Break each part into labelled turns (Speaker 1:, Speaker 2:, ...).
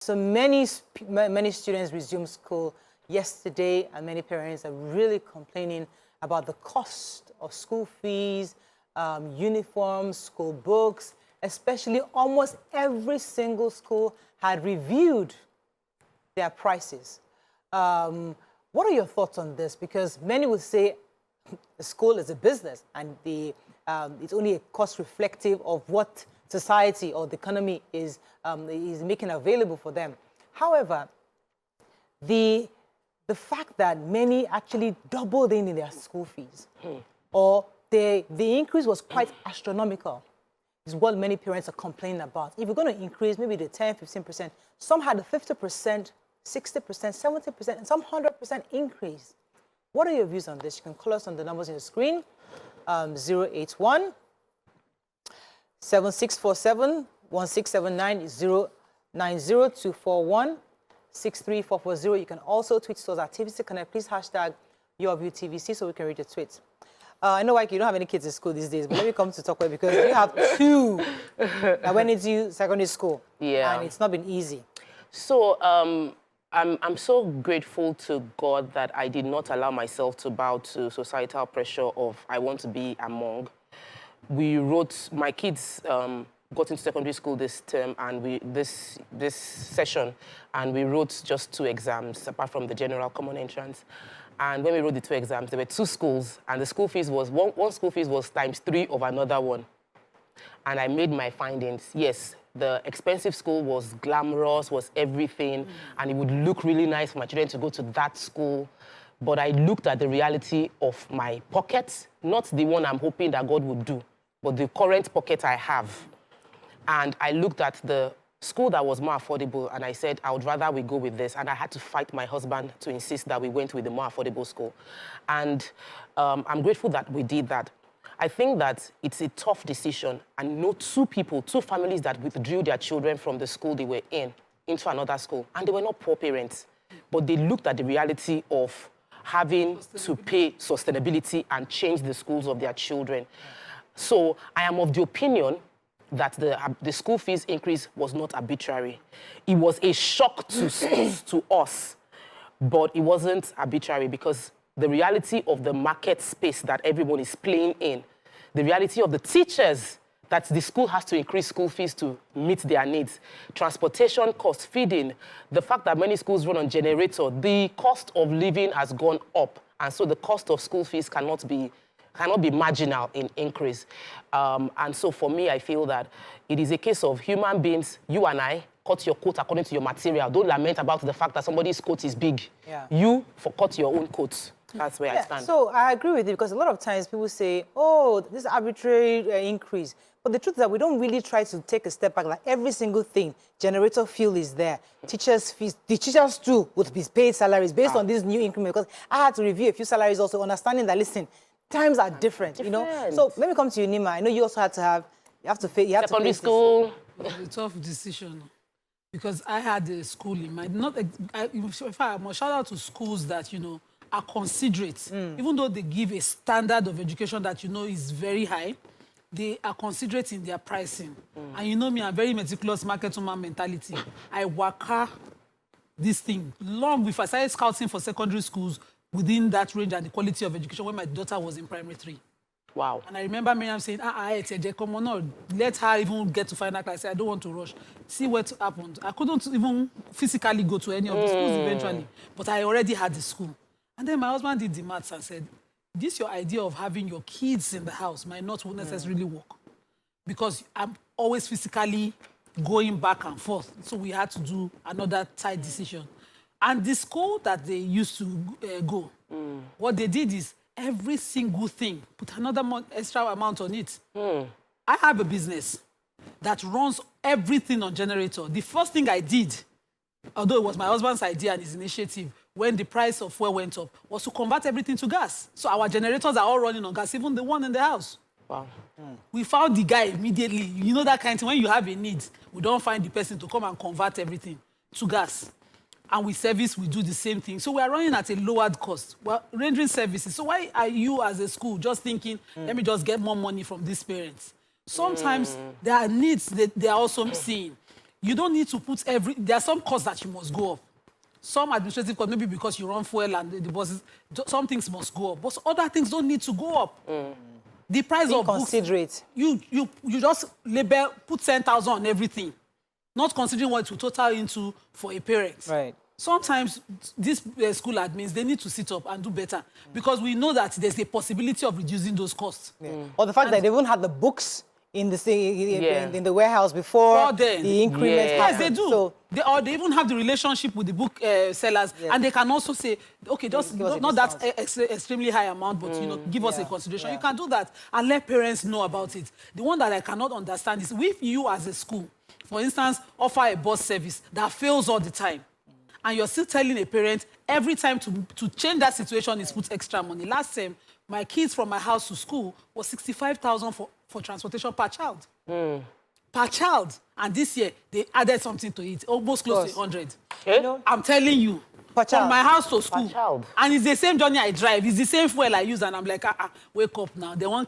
Speaker 1: So many students resumed school yesterday, and many parents are really complaining about the cost of school fees, uniforms, school books, especially almost every single school had reviewed their prices. What are your thoughts on this? Because many would say the school is a business and it's only a cost reflective of what society or the economy is making available for them. However, the fact that many actually doubled in their school fees, or the increase was quite astronomical, is what many parents are complaining about. If you're going to increase maybe the 10, 15%, some had a 50%, 60%, 70%, and some 100% increase. What are your views on this? You can call us on the numbers on the screen, 081 7647 1679 090 63440. You can also tweet to us at TVC Connect. Please hashtag YourViewTVC so we can read your tweets. I know, like, you don't have any kids in school these days, but let me come to talk about it because you have two that went into secondary school.
Speaker 2: Yeah.
Speaker 1: And it's not been easy.
Speaker 2: So I'm so grateful to God that I did not allow myself to bow to societal pressure of I want to be among. We wrote, my kids got into secondary school this term and this session, and we wrote just 2 exams apart from the general common entrance. And when we wrote the 2 exams, there were 2 schools, and the school fees was, one school fees was ×3 of another one. And I made my findings. Yes, the expensive school was glamorous, was everything, and it would look really nice for my children to go to that school. But I looked at the reality of my pocket, not the one I'm hoping that God would do, but the current pocket I have. And I looked at the school that was more affordable, and I said, I would rather we go with this. And I had to fight my husband to insist that we went with the more affordable school. And I'm grateful that we did that. I think that it's a tough decision. And no 2 families that withdrew their children from the school they were in into another school. And they were not poor parents, but they looked at the reality of having to pay sustainability and change the schools of their children. So I am of the opinion that the school fees increase was not arbitrary. It was a shock to us, but it wasn't arbitrary because the reality of the market space that everyone is playing in, the reality of the teachers that the school has to increase school fees to meet their needs, transportation costs, feeding, the fact that many schools run on generator, the cost of living has gone up, and so the cost of school fees cannot be marginal in increase. And so for me, I feel that it is a case of human beings, you and I, cut your coat according to your material. Don't lament about the fact that somebody's coat is big.
Speaker 1: Yeah.
Speaker 2: You cut your own coat. That's where I stand.
Speaker 1: So I agree with you because a lot of times people say, oh, this arbitrary increase. But the truth is that we don't really try to take a step back. Like every single thing, generator fuel is there. Teachers' fees, the teachers too would be paid salaries based on this new increment. Because I had to review a few salaries also, understanding that, listen, times are different, you know. So let me come to you, Nyma. I know you also had to have, you have to face
Speaker 2: secondary school.
Speaker 3: It was a tough decision because I had a school in mind. If I must shout out to schools that, you know, are considerate. Even though they give a standard of education that, you know, is very high, they are considerate in their pricing. And you know me, I'm very meticulous market woman mentality. I work this thing long before I started scouting for secondary schools within that range and the quality of education when my daughter was in primary 3.
Speaker 2: Wow.
Speaker 3: And I remember Miriam saying, come on, no, let her even get to final class. I said, I don't want to rush. See what happened. I couldn't even physically go to any of the schools eventually, but I already had the school. And then my husband did the maths and said, this your idea of having your kids in the house might not necessarily work because I'm always physically going back and forth. So we had to do another tight decision. And the school that they used to go, what they did is every single thing, put another extra amount on it. I have a business that runs everything on generator. The first thing I did, although it was my husband's idea and his initiative, when the price of fuel went up, was to convert everything to gas. So our generators are all running on gas, even the one in the house.
Speaker 2: Wow.
Speaker 3: We found the guy immediately. You know that kind of thing, when you have a need, we don't find the person to come and convert everything to gas. And with service, we do the same thing. So we are running at a lowered cost. We're rendering services. So why are you as a school just thinking, let me just get more money from these parents? Sometimes there are needs that they are also seeing. you don't need to put there are some costs that you must go up. Some administrative costs, maybe because you run fuel and the buses, some things must go up, but other things don't need to go up. The price of books, you just label, put 10,000 on everything, not considering what it will total into for a parent.
Speaker 1: Right.
Speaker 3: Sometimes these school admins, they need to sit up and do better because we know that there's a possibility of reducing those costs.
Speaker 1: Or the fact that they even had the books in the warehouse before the increment happened.
Speaker 3: Yes, they do. So, they even have the relationship with the book sellers, and they can also say, okay, just not that extremely high amount, but give us a consideration. You can do that and let parents know about it. The one that I cannot understand is if you as a school, for instance, offer a bus service that fails all the time, and you're still telling a parent every time to change that situation is put extra money. Last time, my kids from my house to school was 65,000 for transportation per child. Per child. And this year, they added something to it, almost close to 100. I'm telling you, from my house to school. Per child. And it's the same journey I drive. It's the same fuel I use. And I'm like, wake up now. They want,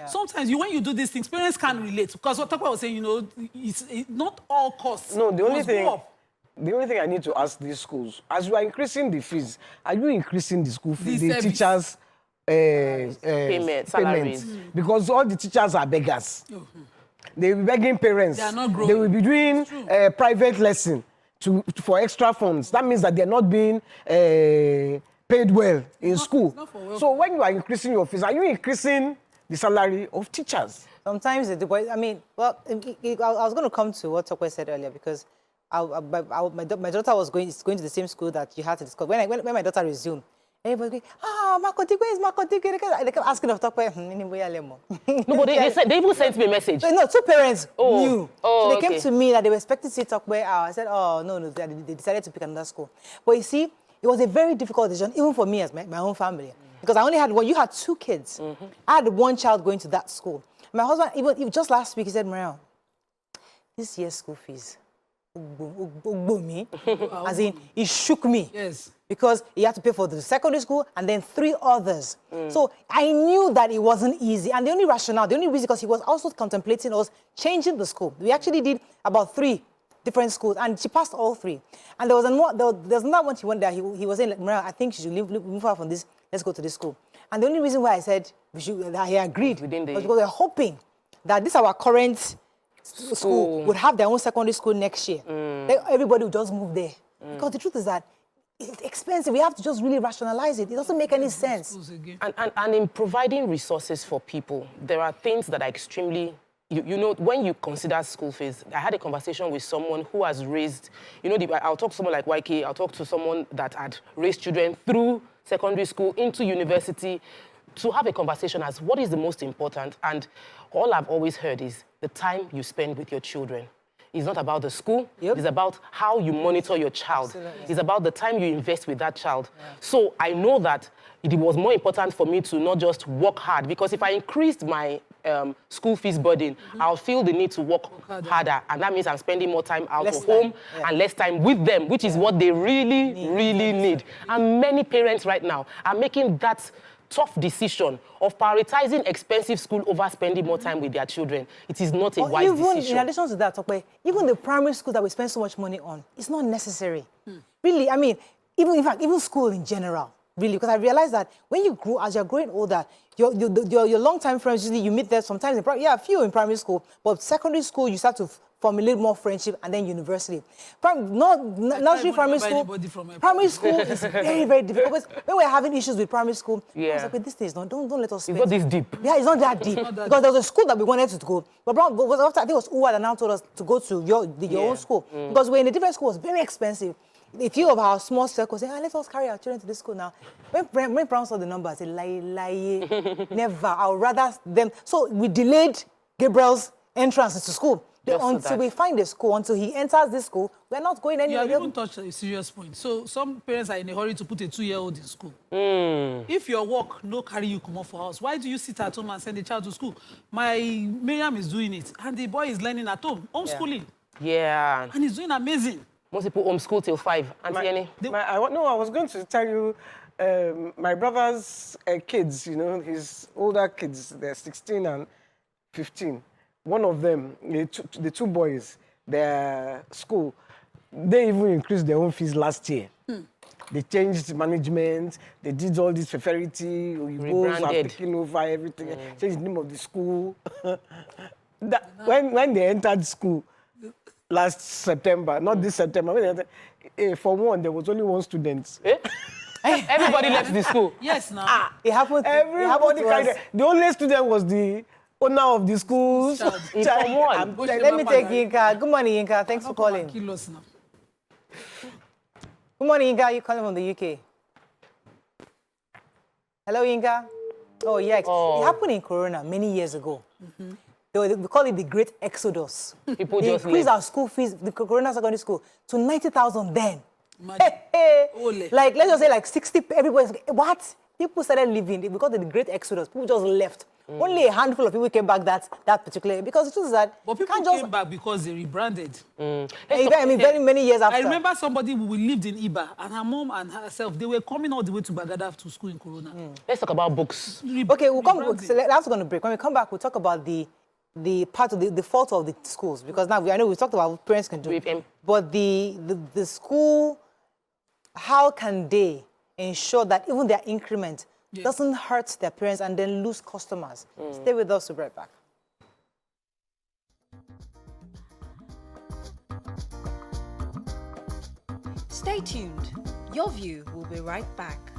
Speaker 3: sometimes when you do these things, parents can't relate. Because what Tokwa was saying, it's not all costs.
Speaker 4: No, the only thing I need to ask these schools, as you are increasing the fees, are you increasing the school fees, the teachers'
Speaker 2: salaries?
Speaker 4: Because all the teachers are beggars. They will be begging parents.
Speaker 3: They are not growing.
Speaker 4: They will be doing private lesson for extra funds. That means that they are not being paid well in school. So when you are increasing your fees, are you increasing the salary of teachers?
Speaker 1: Sometimes, I was going to come to what Tokwe said earlier because my daughter was going to the same school that you had to discuss. When my daughter resumed, everybody going, Makotikwe is Makotikwe. They kept asking of Tokwe,
Speaker 2: No, but they even sent me a message.
Speaker 1: No, two parents knew.
Speaker 2: So
Speaker 1: they came to me that they were expecting to see Tokwe. I said, no, they decided to pick another school. But you see, it was a very difficult decision, even for me as my own family. Because I only had one, you had two kids. I had one child going to that school. My husband, even just last week, he said, Mariel, this year's school fees, as in, it shook me.
Speaker 3: Yes.
Speaker 1: Because he had to pay for the secondary school and then 3 others. So I knew that it wasn't easy. And the only rationale, the only reason, because he was also contemplating us changing the school. We actually did about 3 different schools, and she passed all 3. And there was another one she went there. He was saying, Mariel, I think she should move out from this. Let's go to this school. And the only reason why I said that he agreed was because we were hoping that this our current school would have their own secondary school next year. Everybody would just move there. Because the truth is that it's expensive. We have to just really rationalize it. It doesn't make any sense.
Speaker 2: And in providing resources for people, there are things that are extremely... when you consider school fees, I had a conversation with someone who has raised... I'll talk to someone like YK, I'll talk to someone that had raised children through secondary school into university to have a conversation as what is the most important. And all I've always heard is the time you spend with your children. It's not about the school. It's about how you monitor your child. Absolutely. It's about the time you invest with that child. So I know that it was more important for me to not just work hard, because if I increased my school fees burden, I'll feel the need to work harder. And that means I'm spending more time out of home and less time with them, which is what they really need. And many parents right now are making that tough decision of prioritizing expensive school over spending more time with their children. It is not a wise decision.
Speaker 1: In addition to that, even the primary school that we spend so much money on, it's not necessary. Really, I mean, even school in general, really, because I realized that when you grow, as you're growing older, your long-time friends, usually you meet there sometimes, a few in primary school, but secondary school, you start to formulate more friendship, and then university. Nursery, primary school is very, very difficult. Because when we're having issues with primary school, I was like, but this thing is not, don't let us spend.
Speaker 2: It's not this deep.
Speaker 1: Yeah, it's not that deep. Because there was a school that we wanted to go, but after, I think it was Uwa that now told us to go to your own school. Because we're in a different school, it was very expensive. A few of our small circles say, let us carry our children to this school now. When Brown saw the number, I said, lie, never. I would rather them. So we delayed Gabriel's entrance into school. Until we find a school, until he enters this school, we're not going anywhere.
Speaker 3: You have even touched a serious point. So some parents are in a hurry to put a 2-year-old in school. If your work no carry you come off for house, why do you sit at home and send the child to school? My Miriam is doing it, and the boy is learning at home, homeschooling.
Speaker 2: Yeah.
Speaker 3: And he's doing amazing.
Speaker 2: Most people homeschool till 5. Auntie Annie?
Speaker 4: I was going to tell you, my brother's kids, his older kids, they're 16 and 15. One of them, the 2 boys, their school, they even increased their own fees last year. They changed management. They did all this fertility. Oyinbos have
Speaker 2: Rebranded.
Speaker 4: taken over everything. Changed the name of the school. When they entered school last September, not this September, when they entered, for one, there was only one student.
Speaker 2: Everybody left the school.
Speaker 3: Yes, now.
Speaker 1: It happened.
Speaker 4: Everybody kind of. The only student was the owner of the schools.
Speaker 2: From one.
Speaker 1: Let me take Yinka. Good morning, Yinka. Thanks for calling.
Speaker 3: Kilos now.
Speaker 1: Good morning, Yinka. You calling from the UK? Hello, Yinka. Oh, yes. It happened in Corona many years ago. They call it the Great Exodus.
Speaker 2: People
Speaker 1: They
Speaker 2: just
Speaker 1: increased
Speaker 2: left.
Speaker 1: our school fees, the Corona Secondary School, to 90,000 then.
Speaker 3: Imagine. Ole.
Speaker 1: Like, let's just say like 60, everybody's, what? People started leaving because of the Great Exodus. People just left. Only a handful of people came back that particular, because it was that
Speaker 3: But
Speaker 1: you
Speaker 3: people
Speaker 1: can't just,
Speaker 3: came back because they rebranded.
Speaker 1: I mean, very many years after.
Speaker 3: I remember somebody who lived in Iba, and her mom and herself, they were coming all the way to Bagada to school in Corona.
Speaker 2: Let's talk about books.
Speaker 1: Okay, we'll come.
Speaker 3: Rebranding.
Speaker 1: So that's going to break. When we come back, we'll talk about the part of the fault of the schools, because now I know we talked about what parents can do, but the school, how can they ensure that even their increment doesn't hurt their parents and then lose customers? Stay with us. We'll be right back.
Speaker 5: Stay tuned. Your View will be right back.